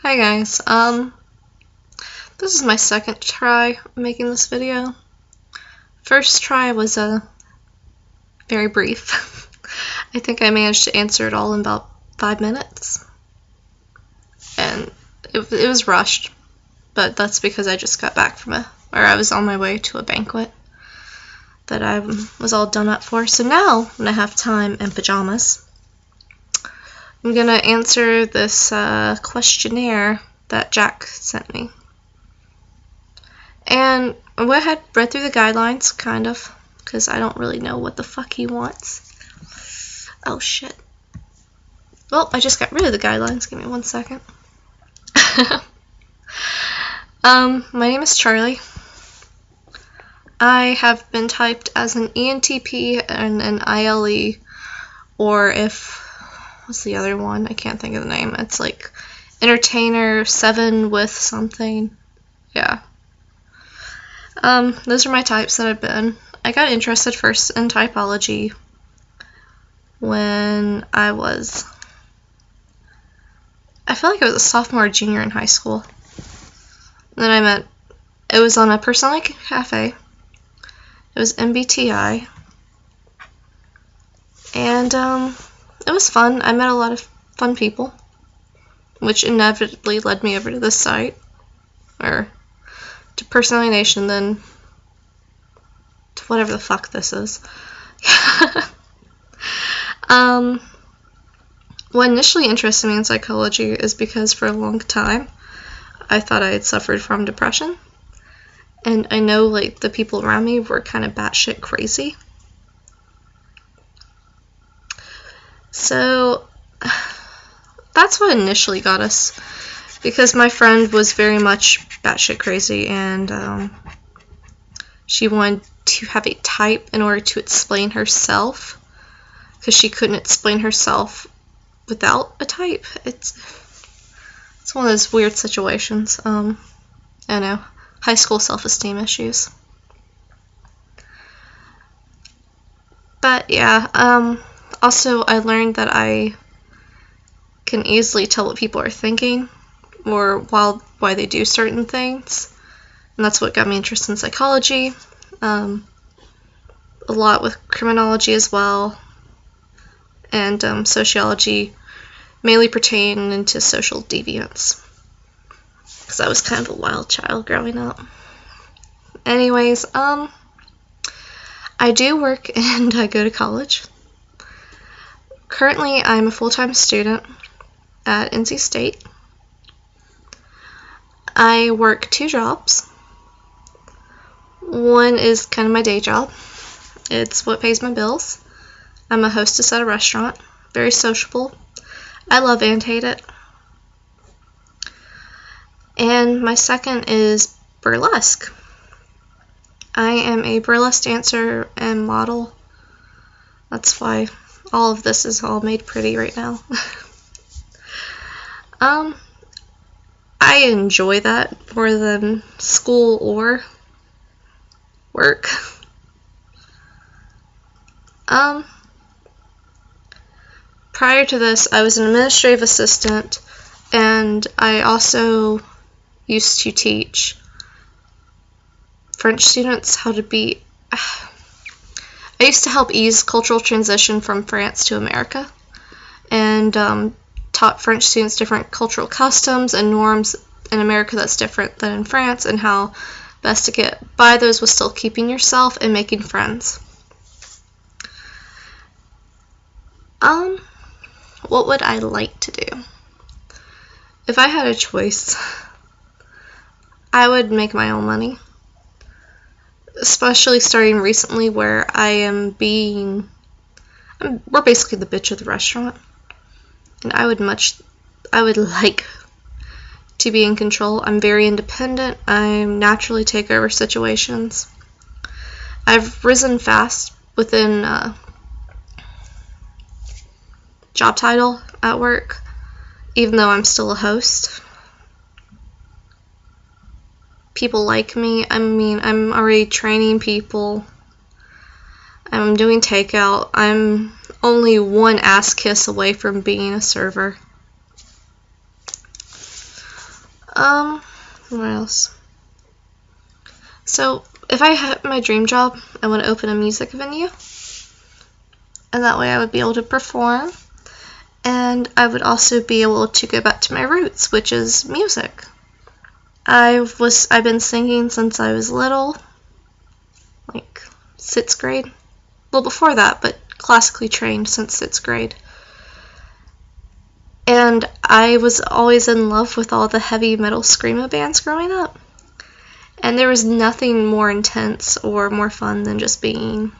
Hi guys, this is my second try making this video. First try was very brief. I think I managed to answer it all in about 5 minutes. And it was rushed, but that's because I just got back or I was on my way to a banquet that I was all done up for. So now, when I have time and pajamas, I'm gonna answer this questionnaire that Jack sent me. And I went ahead, read through the guidelines, kind of, because I don't really know what the fuck he wants. Oh shit. Well, I just got rid of the guidelines. Give me 1 second. My name is Charlie. I have been typed as an ENTP and an ILE, or what's the other one? I can't think of the name. It's like entertainer 7 with something. Yeah. Those are my types that I've been. I got interested first in typology when I feel like I was a sophomore or junior in high school. And then it was on a personality cafe. It was MBTI. And, it was fun. I met a lot of fun people, which inevitably led me over to this site, or to Personality Nation, then to whatever the fuck this is. What initially interested me in psychology is because for a long time I thought I had suffered from depression, and I know like the people around me were kind of batshit crazy. So that's what initially got us, because my friend was very much batshit crazy, and she wanted to have a type in order to explain herself, because she couldn't explain herself without a type. It's one of those weird situations. I know, high school self-esteem issues. But yeah, also I learned that I can easily tell what people are thinking, or why they do certain things, and that's what got me interested in psychology. A lot with criminology as well, and sociology, mainly pertaining to social deviance, because I was kind of a wild child growing up. Anyways, I do work and I go to college. Currently, I'm a full-time student at NC State. I work 2 jobs. One is kind of my day job. It's what pays my bills. I'm a hostess at a restaurant. Very sociable. I love and hate it. And my second is burlesque. I am a burlesque dancer and model. That's why all of this is all made pretty right now. I enjoy that more than school or work. Prior to this, I was an administrative assistant, and I also used to teach French students how to be... I used to help ease cultural transition from France to America, and taught French students different cultural customs and norms in America that's different than in France, and how best to get by those with still keeping yourself and making friends. What would I like to do? If I had a choice, I would make my own money. Especially starting recently, where we're basically the bitch of the restaurant. And I would like to be in control. I'm very independent. I naturally take over situations. I've risen fast within job title at work, even though I'm still a host. People like me. I mean, I'm already training people. I'm doing takeout. I'm only one ass kiss away from being a server. What else? So, if I had my dream job, I want to open a music venue. And that way I would be able to perform. And I would also be able to go back to my roots, which is music. I've been singing since I was little, like 6th grade. Well, before that, but classically trained since 6th grade. And I was always in love with all the heavy metal screamo bands growing up. And there was nothing more intense or more fun than just being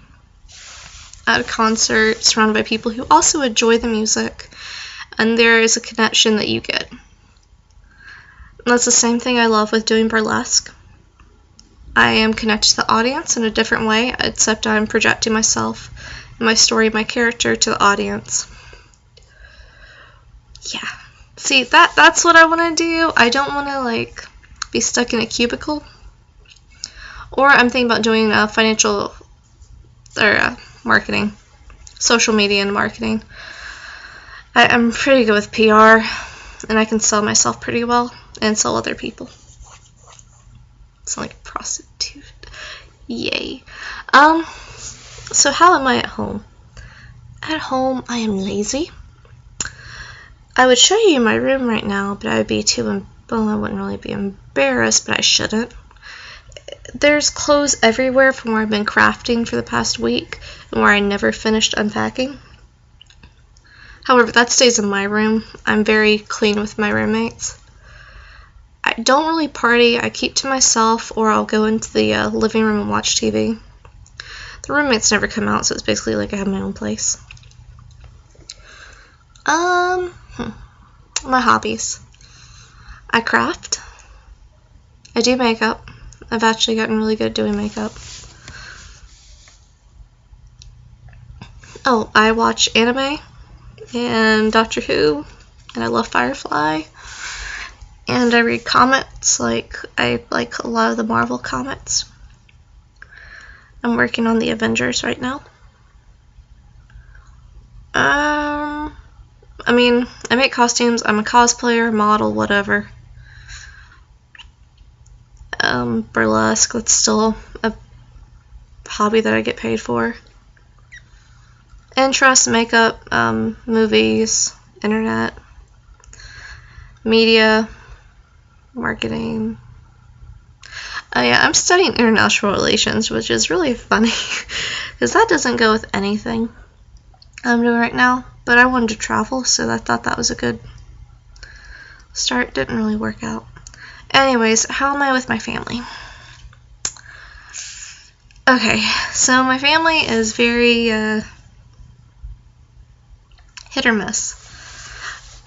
at a concert surrounded by people who also enjoy the music, and there is a connection that you get. And that's the same thing I love with doing burlesque. I am connected to the audience in a different way, except I'm projecting myself and my story, my character to the audience. Yeah. See, that's what I want to do. I don't want to, like, be stuck in a cubicle. Or I'm thinking about doing financial or marketing, social media and marketing. I'm pretty good with PR, and I can sell myself pretty well and sell other people. Sound like a prostitute. Yay. So how am I at home? At home, I am lazy. I would show you my room right now, but I would be well, I wouldn't really be embarrassed, but I shouldn't. There's clothes everywhere from where I've been crafting for the past week and where I never finished unpacking. However, that stays in my room. I'm very clean with my roommates. I don't really party. I keep to myself, or I'll go into the living room and watch TV. The roommates never come out, so it's basically like I have my own place. My hobbies. I craft. I do makeup. I've actually gotten really good at doing makeup. Oh, I watch anime and Doctor Who, and I love Firefly. And I read comics, I like a lot of the Marvel comics. I'm working on the Avengers right now. I mean, I make costumes. I'm a cosplayer, model, whatever. Burlesque, that's still a hobby that I get paid for. Interest, makeup, movies, internet, media, marketing. Yeah, I'm studying international relations, which is really funny because that doesn't go with anything I'm doing right now. But I wanted to travel, so I thought that was a good start. Didn't really work out. Anyways, how am I with my family? Okay, so my family is very hit or miss.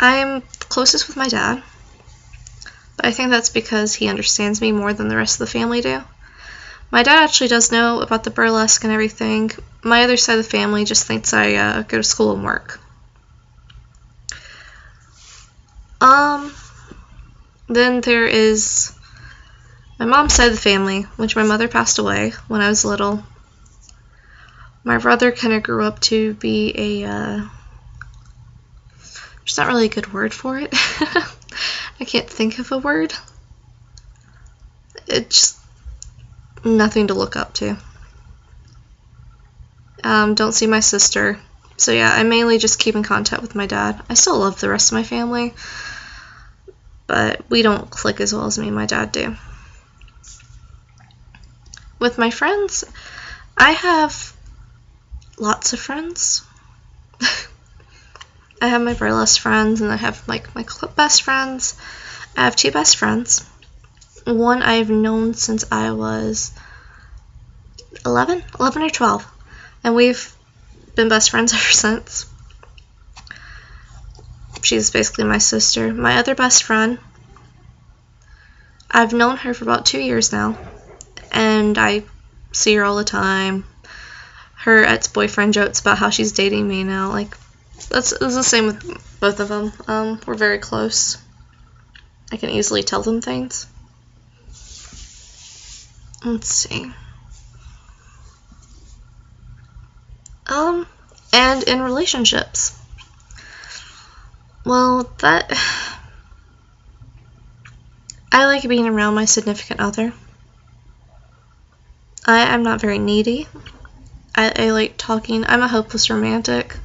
I am closest with my dad, but I think that's because he understands me more than the rest of the family do. My dad actually does know about the burlesque and everything. My other side of the family just thinks I go to school and work. Then there is my mom's side of the family, which my mother passed away when I was little. My brother kind of grew up to be there's not really a good word for it. I can't think of a word. It's just nothing to look up to. Don't see my sister. So yeah, I mainly just keep in contact with my dad. I still love the rest of my family, but we don't click as well as me and my dad do. With my friends, I have lots of friends. I have my burlesque friends, and I have like my best friends. I have 2 best friends. One I've known since I was 11 or 12, and we've been best friends ever since. She's basically my sister. My other best friend, I've known her for about 2 years now, and I see her all the time. Her ex-boyfriend jokes about how she's dating me now. Like, it's the same with both of them. We're very close. I can easily tell them things. Let's see. And in relationships. Well, I like being around my significant other. I'm not very needy. I like talking. I'm a hopeless romantic,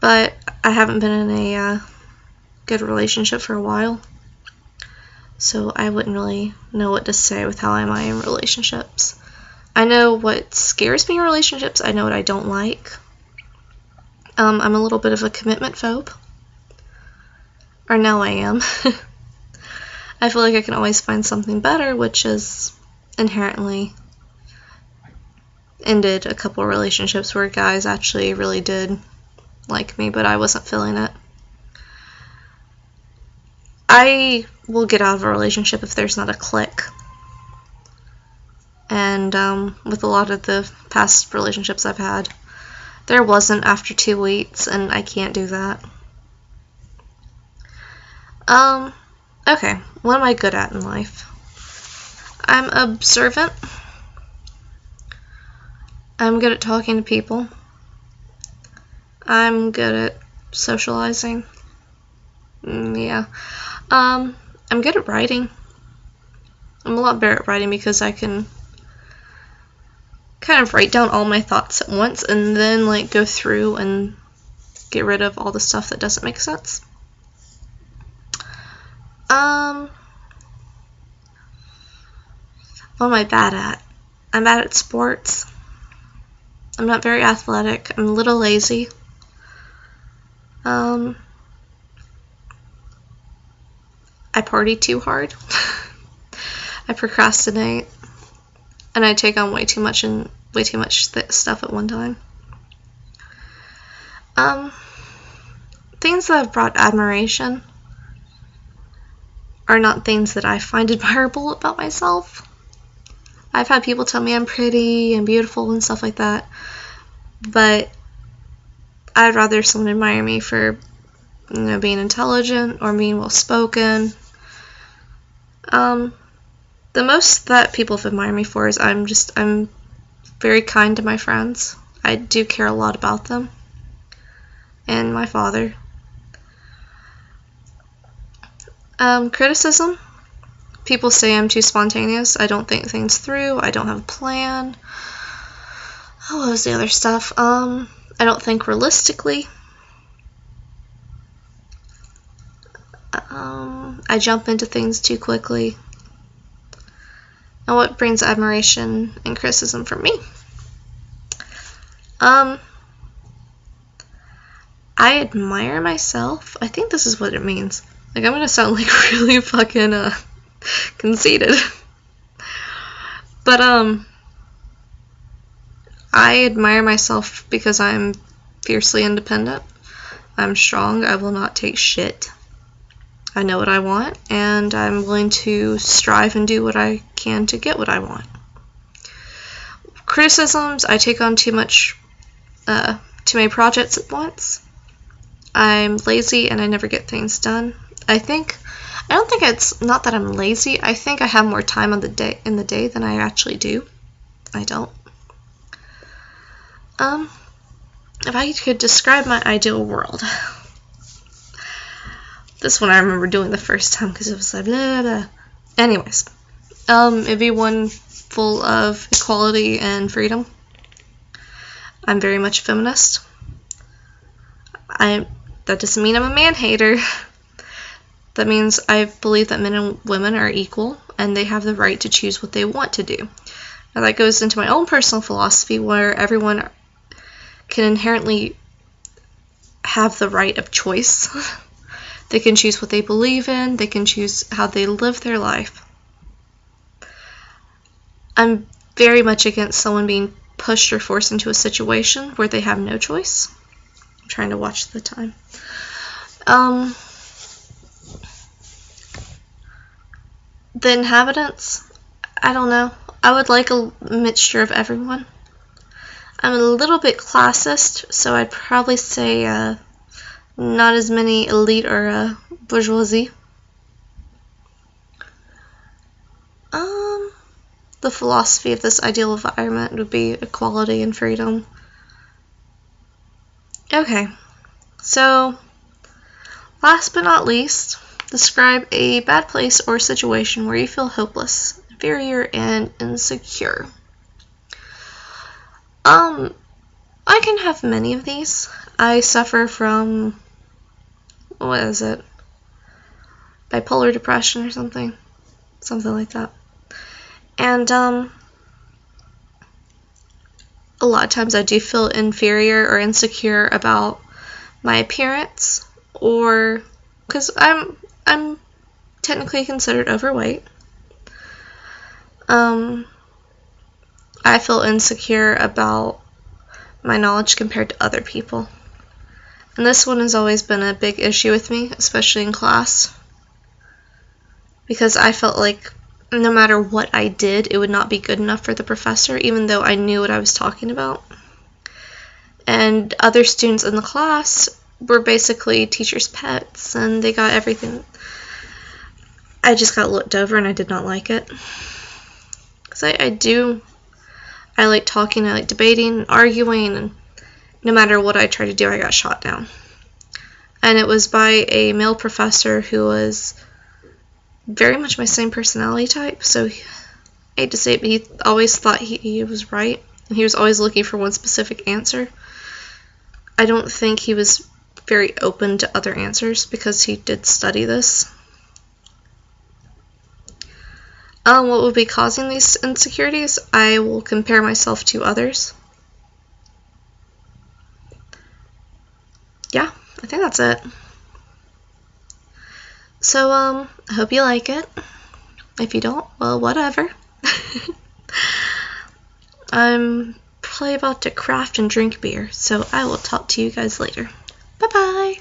but I haven't been in a good relationship for a while, so I wouldn't really know what to say with how am I in relationships. I know what scares me in relationships. I know what I don't like. I'm a little bit of a commitment phobe. Or now I am. I feel like I can always find something better, which is inherently ended a couple of relationships where guys actually really did like me, but I wasn't feeling it. I will get out of a relationship if there's not a click. And with a lot of the past relationships I've had, there wasn't after 2 weeks, and I can't do that. Okay, what am I good at in life? I'm observant. I'm good at talking to people. I'm good at socializing. Yeah. I'm good at writing. I'm a lot better at writing because I can kind of write down all my thoughts at once and then like go through and get rid of all the stuff that doesn't make sense. What am I bad at? I'm bad at sports. I'm not very athletic. I'm a little lazy. I party too hard. I procrastinate. And I take on way too much stuff at one time. Things that have brought admiration are not things that I find admirable about myself. I've had people tell me I'm pretty and beautiful and stuff like that, but I'd rather someone admire me for, being intelligent or being well-spoken. The most that people have admired me for is I'm very kind to my friends. I do care a lot about them. And my father. Criticism. People say I'm too spontaneous. I don't think things through. I don't have a plan. Oh, what was the other stuff? I don't think realistically. I jump into things too quickly. And what brings admiration and criticism from me? I admire myself. I think this is what it means. Like, I'm gonna sound like really fucking conceited. But I admire myself because I'm fiercely independent. I'm strong. I will not take shit. I know what I want, and I'm willing to strive and do what I can to get what I want. Criticisms, I take on too many projects at once. I'm lazy and I never get things done. I don't think it's not that I'm lazy. I think I have more time in the day than I actually do. I don't. If I could describe my ideal world. This one I remember doing the first time because it was like blah, blah. Anyways, it'd be one full of equality and freedom. I'm very much a feminist. That doesn't mean I'm a man hater. That means I believe that men and women are equal and they have the right to choose what they want to do. Now that goes into my own personal philosophy where everyone can inherently have the right of choice. They can choose what they believe in. They can choose how they live their life. I'm very much against someone being pushed or forced into a situation where they have no choice. I'm trying to watch the time. The inhabitants, I don't know. I would like a mixture of everyone. I'm a little bit classist, so I'd probably say not as many elite or bourgeoisie. The philosophy of this ideal environment would be equality and freedom. Okay, so last but not least, Describe a bad place or situation where you feel hopeless, inferior, and insecure. I can have many of these. I suffer from, what is it? Bipolar depression or something like that. And a lot of times I do feel inferior or insecure about my appearance, or because I'm technically considered overweight. I feel insecure about my knowledge compared to other people. And this one has always been a big issue with me, especially in class, because I felt like no matter what I did, it would not be good enough for the professor, even though I knew what I was talking about. And other students in the class were basically teachers' pets, and they got everything. I just got looked over, and I did not like it. Because I like talking, I like debating, and arguing, and no matter what I tried to do, I got shot down. And it was by a male professor who was very much my same personality type, so I hate to say it, but he always thought he was right, and he was always looking for one specific answer. I don't think he was very open to other answers because he did study this. What would be causing these insecurities? I will compare myself to others. Yeah, I think that's it. So, I hope you like it. If you don't, well, whatever. I'm probably about to craft and drink beer, so I will talk to you guys later. Bye-bye!